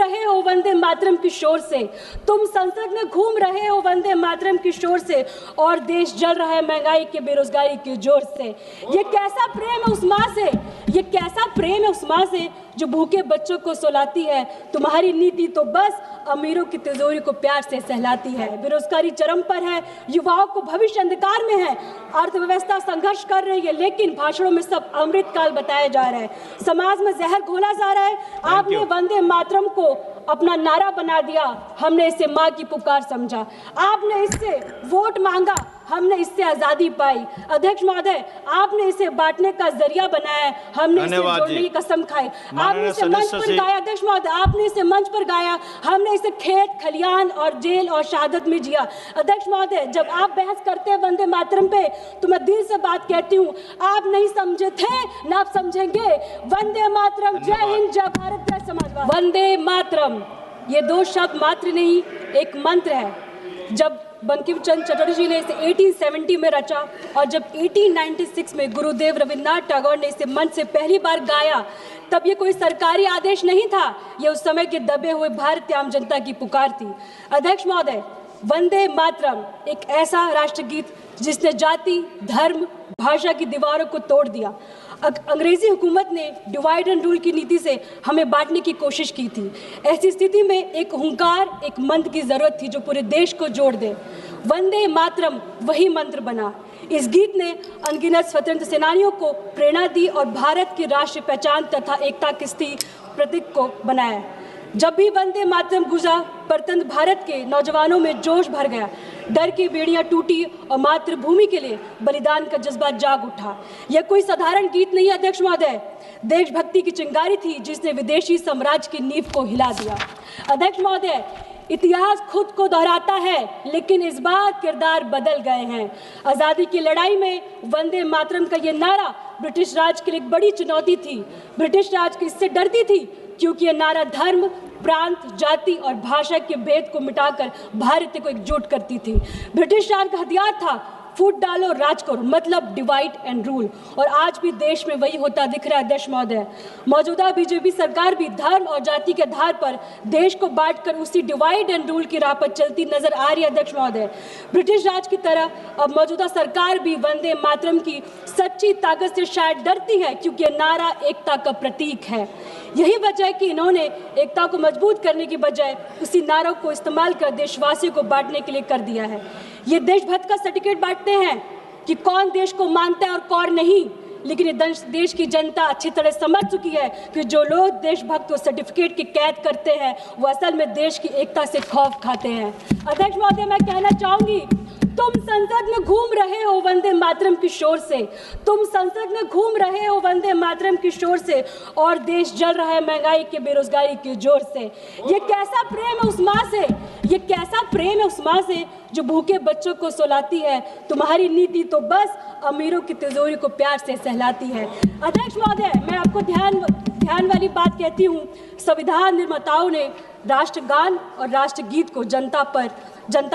रहे हो वंदे मातरम की शोर से, तुम संसद में घूम रहे हो वंदे मातरम की शोर से, और देश जल रहा है महंगाई के बेरोजगारी के जोर से। ये कैसा प्रेम है उस माँ से, ये कैसा प्रेम है उस माँ से जो भूखे बच्चों को सुलाती है। तुम्हारी नीति तो बस अमीरों की तिजोरी को प्यार से सहलाती है। बेरोजगारी चरम पर है, युवाओं को भविष्य अंधकार में है, अर्थव्यवस्था संघर्ष कर रही है, लेकिन भाषणों में सब अमृत काल बताया जा रहा है, समाज में जहर घोला जा रहा है। आपने वंदे मातरम को अपना नारा बना दिया, हमने इसे माँ की पुकार समझा। आपने इससे वोट मांगा, हमने इससे आजादी पाई। अध्यक्ष महोदय, आपने इसे बांटने का जरिया बनाया, हमने इसे जोड़ने की कसम खाई। आपने इसे मंच पर गाया, अध्यक्ष महोदय, आपने इसे मंच पर गाया, हमने इसे खेत खलियान और जेल और शहादत में जिया। अध्यक्ष महोदय, जब आप बहस करते हैं वंदे मातरम पे, तो मैं दिल से बात कहती हूँ, आप नहीं समझे थे ना आप समझेंगे। वंदे मातरम, जय हिंद, जय भारत, जय समाजवाद। वंदे मातरम ये दो शब्द मात्र नहीं, एक मंत्र है। जब बंकिम चंद्र चटर्जी ने इसे 1870 में रचा और जब 1896 में गुरुदेव रविन्द्रनाथ टैगोर ने इसे मंच से पहली बार गाया, तब ये कोई सरकारी आदेश नहीं था, ये उस समय के दबे हुए भारतीय आम जनता की पुकार थी। अध्यक्ष महोदय, वंदे मातरम एक ऐसा राष्ट्रगीत जिसने जाति, धर्म, भाषा की दीवारों को तोड़ दिया। अंग्रेजी हुकूमत ने डिवाइड एंड रूल की नीति से हमें बांटने की कोशिश की थी। ऐसी स्थिति में एक हुंकार, एक मंत्र की जरूरत थी जो पूरे देश को जोड़ दे। वंदे मातरम वही मंत्र बना। इस गीत ने अनगिनत स्वतंत्र सेनानियों को प्रेरणा दी और भारत की राष्ट्रीय पहचान तथा एकता के प्रतीक को बनाया। जब भी वंदे मातरम गुजा, परतंत्र भारत के नौजवानों में जोश भर गया, डर की बेड़ियां टूटी और मातृभूमि के लिए बलिदान का जज्बा जाग उठा। यह कोई साधारण गीत नहीं है अध्यक्ष महोदय, देशभक्ति की चिंगारी थी जिसने विदेशी साम्राज्य की नींव को हिला दिया। अध्यक्ष महोदय, इतिहास खुद को दोहराता है, लेकिन इस बार किरदार बदल गए हैं। आज़ादी की लड़ाई में वंदे मातरम का ये नारा ब्रिटिश राज के लिए एक बड़ी चुनौती थी। ब्रिटिश राज इससे डरती थी क्योंकि यह नारा धर्म, प्रांत, जाति और भाषा के भेद को मिटाकर भारत को एकजुट करती थी। ब्रिटिश राज का हथियार था फूट डालो राज करो, मतलब डिवाइड एंड रूल, और आज भी देश में वही होता दिख रहा है अध्यक्ष महोदय। मौजूदा बीजेपी सरकार भी धर्म और जाति के आधार पर देश को बांटकर उसी डिवाइड एंड रूल की राह पर चलती नजर आ रही है अध्यक्ष महोदय। ब्रिटिश राज की तरह अब मौजूदा सरकार भी वंदे मातरम की सच्ची ताकत से शायद डरती है, क्योंकि यह नारा एकता का प्रतीक है। यही वजह है कि इन्होंने एकता को मजबूत करने की बजाय उसी नारों को इस्तेमाल कर देशवासियों को बांटने के लिए कर दिया है। ये देशभक्त का सर्टिफिकेट बांटते हैं कि कौन देश को मानता है और कौन नहीं, लेकिन ये देश की जनता अच्छी तरह समझ चुकी है कि जो लोग देशभक्त को सर्टिफिकेट की कैद करते हैं वो असल में देश की एकता से खौफ खाते हैं। अध्यक्ष महोदय, मैं कहना चाहूंगी, तुम संसद में घूम रहे हो वंदे मातरम की शोर से, तुम संसद में घूम रहे हो वंदे मातरम की शोर से, और देश जल रहा है महंगाई के बेरोजगारी के जोर से। ये कैसा प्रेम है उस माँ से, ये कैसा प्रेम है उस माँ से जो भूखे बच्चों को सुलाती है। तुम्हारी नीति तो बस अमीरों की तिजोरी को प्यार से सहलाती है। अध्यक्ष महोदय, मैं आपको ध्यान वाली बात कहती हूँ, संविधान निर्माताओं ने राष्ट्रगान और राष्ट्रगीत को जनता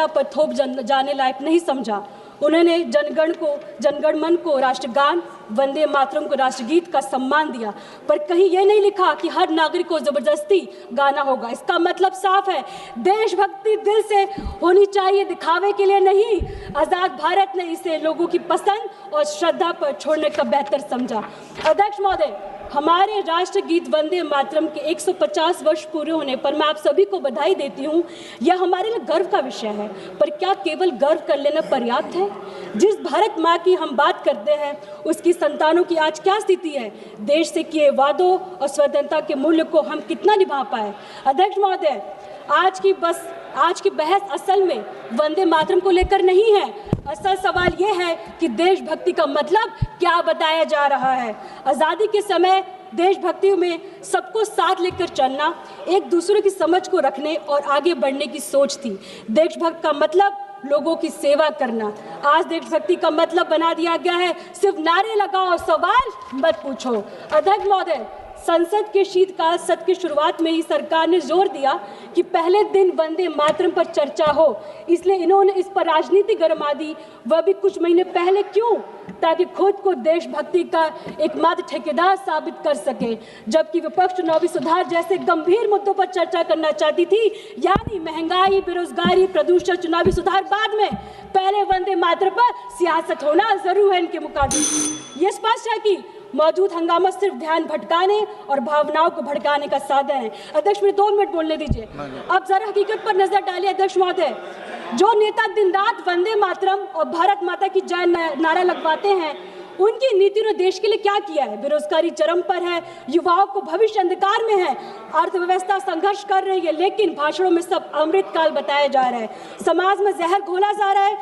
पर थोप जाने लायक नहीं समझा। उन्होंने जनगण मन को राष्ट्रगान, वंदे मातरम को राष्ट्रगीत का सम्मान दिया, पर कहीं यह नहीं लिखा कि हर नागरिक को जबरदस्ती गाना होगा। इसका मतलब साफ है, देशभक्ति दिल से होनी चाहिए, दिखावे के लिए नहीं। आज़ाद भारत ने इसे लोगों की पसंद और श्रद्धा पर छोड़ने का बेहतर समझा। अध्यक्ष महोदय, हमारे राष्ट्रगीत वंदे मातरम के 150 वर्ष पूरे होने पर मैं आप सभी को बधाई देती हूँ। यह हमारे लिए गर्व का विषय है, पर क्या केवल गर्व कर लेना पर्याप्त है? जिस भारत माँ की हम बात करते हैं, उसकी संतानों की आज क्या स्थिति है? देश से किए वादों और स्वतंत्रता के मूल्य को हम कितना निभा पाए? अध्यक्ष महोदय, आज की बहस असल में वंदे मातरम को लेकर नहीं है। असल सवाल यह है कि देशभक्ति का मतलब क्या बताया जा रहा है। आज़ादी के समय देशभक्ति में सबको साथ लेकर चलना, एक दूसरे की समझ को रखने और आगे बढ़ने की सोच थी। देशभक्त का मतलब लोगों की सेवा करना। आज देशभक्ति का मतलब बना दिया गया है सिर्फ नारे लगाओ, सवाल मत पूछो। अध्यक्ष महोदय, संसद के शीतकाल सत्र की शुरुआत में ही सरकार ने जोर दिया कि पहले दिन वंदे मातरम पर चर्चा हो, इसलिए इन्होंने इस पर राजनीति गरमा दी, वह भी कुछ महीने पहले। क्यों? ताकि खुद को देशभक्ति का एकमात्र ठेकेदार साबित कर सके, जबकि विपक्ष चुनावी सुधार जैसे गंभीर मुद्दों पर चर्चा करना चाहती थी, यानी महंगाई, बेरोजगारी, प्रदूषण, चुनावी सुधार बाद में, पहले वंदे मातरम पर सियासत होना जरूर है इनके मुकाबले। ये स्पष्ट है कि मौजूद हंगामा सिर्फ ध्यान भटकाने और भावनाओं को भड़काने का साधन है। अध्यक्ष, मुझे 2 मिनट बोलने दीजिए। अब जरा हकीकत पर नजर डालिए अध्यक्ष महोदय, जो नेता दिन रात वंदे मातरम और भारत माता की जय नारा लगवाते हैं, उनकी नीति ने देश के लिए क्या किया है? बेरोजगारी चरम पर है, युवाओं को भविष्य अंधकार में है, अर्थव्यवस्था संघर्ष कर रही है, लेकिन भाषणों में सब अमृतकाल बताया जा रहा है, समाज में जहर घोला जा रहा है,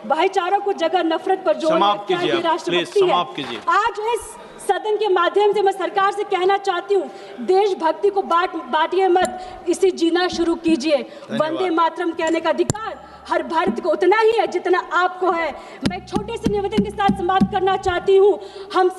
भाईचारा को जगह नफरत पर जोर राष्ट्रभक्ति है। आज इस सदन के माध्यम से मैं सरकार से कहना चाहती हूँ, देशभक्ति को बांटिए मत, इसे जीना शुरू कीजिए। वंदे मातरम कहने का अधिकार हर भारतीय को उतना ही है जितना आपको है। मैं एक छोटे से निवेदन के साथ समाप्त करना चाहती हूँ, हम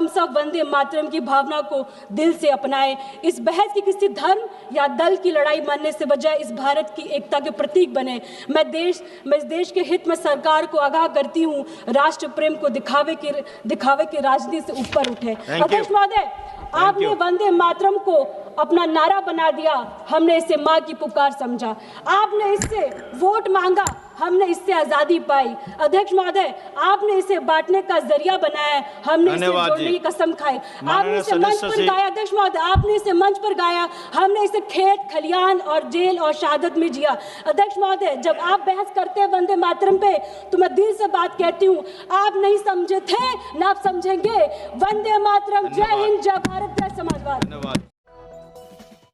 सब वंदे मातरम की भावना को दिल से अपनाएं। इस बहस की किसी धर्म या दल की लड़ाई मानने से बजाय इस भारत की एकता के प्रतीक बने। मैं इस देश के हित में सरकार को आगाह करती हूँ, राष्ट्र प्रेम को दिखावे के राजनीति से ऊपर उठे। अध्यक्ष महोदय, आपने वंदे मातरम को अपना नारा बना दिया, हमने इसे माँ की पुकार समझा। आपने इससे वोट मांगा, हमने इससे आजादी पाई। अध्यक्ष महोदय, आपने इसे बांटने का जरिया बनाया, हमने इसे जोड़ने की कसम खाई। आपने इसे मंच पर गाया अध्यक्ष महोदय, आपने इसे मंच पर गाया, हमने इसे खेत खलियान और जेल और शहादत में जिया। अध्यक्ष महोदय, जब आप बहस करते हैं वंदे मातरम पे, तो मैं दिल से बात कहती हूँ, आप नहीं समझे थे ना आप समझेंगे। वंदे मातरम, जय हिंद, जय भारत, जय समाजवाद।